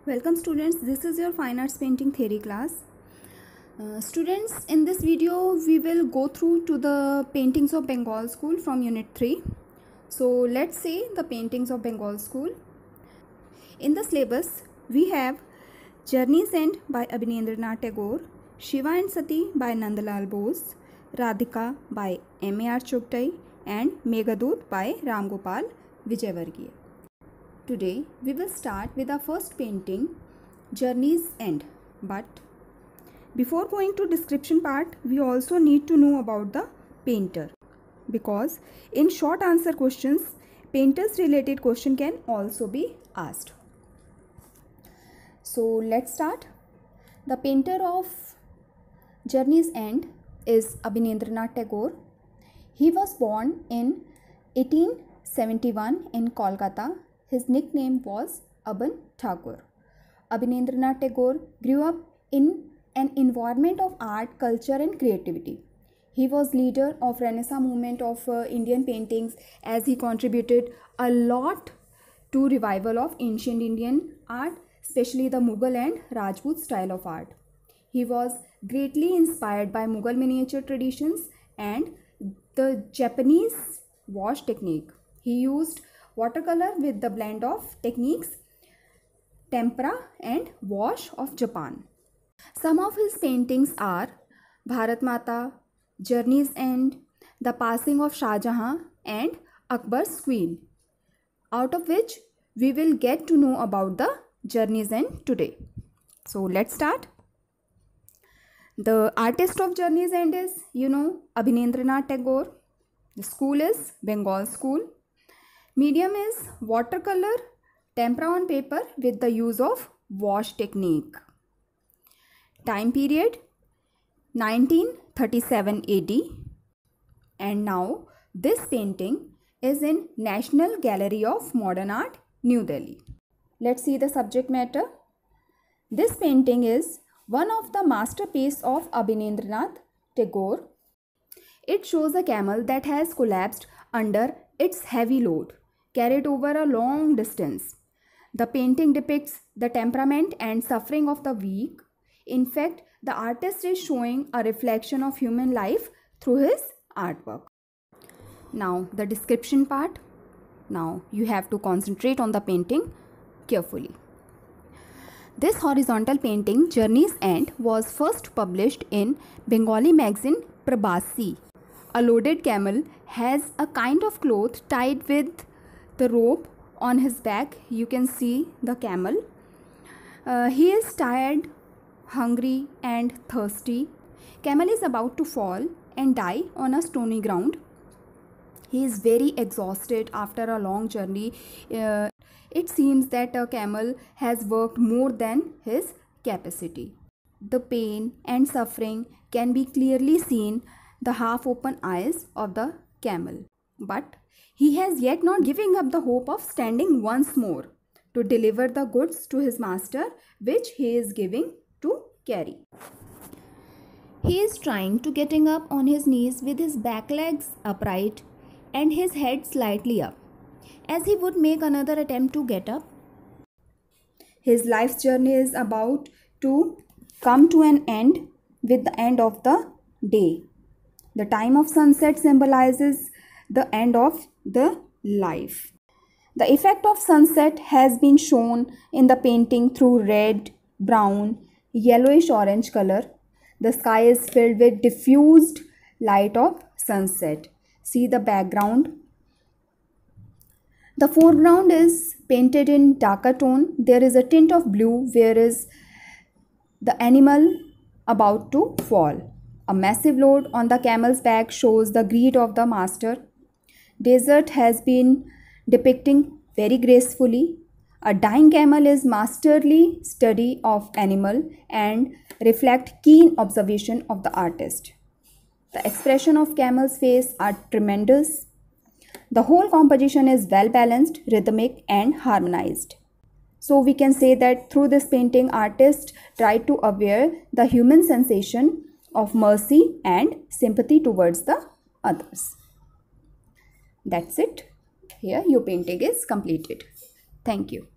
Welcome students, this is your fine arts painting theory class. Students, in this video we will go through to the paintings of Bengal school from unit 3. So let's see the paintings of Bengal school. In the syllabus we have Journey's End by Abhinendranath Tagore, Shiva and Sati by Nandalal Bose, Radhika by M.A.R. Chugtai and Meghadoot by Ram Gopal Vijayvargiya. Today we will start with our first painting, Journey's End. But before going to description part, we also need to know about the painter, because in short answer questions, painters related question can also be asked. So let's start. The painter of Journey's End is Abhinendranath Tagore. He was born in 1871 in Kolkata. His nickname was Aban Thakur. Abhinendranath Tagore grew up in an environment of art, culture and creativity. He was leader of Renaissance movement of Indian paintings, as he contributed a lot to revival of ancient Indian art, especially the Mughal and Rajput style of art. He was greatly inspired by Mughal miniature traditions and the Japanese wash technique. He used watercolor with the blend of techniques, tempera and wash of Japan. Some of his paintings are Bharat Mata, Journey's End, The Passing of Shah Jahan and Akbar's Queen, out of which we will get to know about the Journey's End today. So let's start. The artist of Journey's End is, Abhinendranath Tagore. The school is Bengal school. Medium is watercolor, tempera on paper with the use of wash technique. Time period 1937 AD. And now this painting is in National Gallery of Modern Art, New Delhi. Let's see the subject matter. This painting is one of the masterpieces of Abhinendranath Tagore. It shows a camel that has collapsed under its heavy load, carried over a long distance. The painting depicts the temperament and suffering of the weak. In fact, the artist is showing a reflection of human life through his artwork. Now, the description part. Now, you have to concentrate on the painting carefully. This horizontal painting, Journey's End, was first published in Bengali magazine Prabasi. A loaded camel has a kind of cloth tied with the rope on his back. You can see the camel. He is tired, hungry and thirsty. Camel is about to fall and die on a stony ground. He is very exhausted after a long journey. It seems that a camel has worked more than his capacity. The pain and suffering can be clearly seen the half-open eyes of the camel. But he has yet not given up the hope of standing once more to deliver the goods to his master, which he is giving to carry. He is trying to getting up on his knees with his back legs upright and his head slightly up, as he would make another attempt to get up. His life's journey is about to come to an end with the end of the day. The time of sunset symbolizes the end of the life. The effect of sunset has been shown in the painting through red, brown, yellowish orange color. The sky is filled with diffused light of sunset. See the background. The foreground is painted in darker tone. There is a tint of blue where is the animal about to fall. A massive load on the camel's back shows the greed of the master. Desert has been depicting very gracefully. A dying camel is masterly study of animal and reflect keen observation of the artist. The expression of camel's face are tremendous. The whole composition is well balanced, rhythmic and harmonized. So we can say that through this painting, artist tried to aware the human sensation of mercy and sympathy towards the others. That's it. Here your painting is completed. Thank you.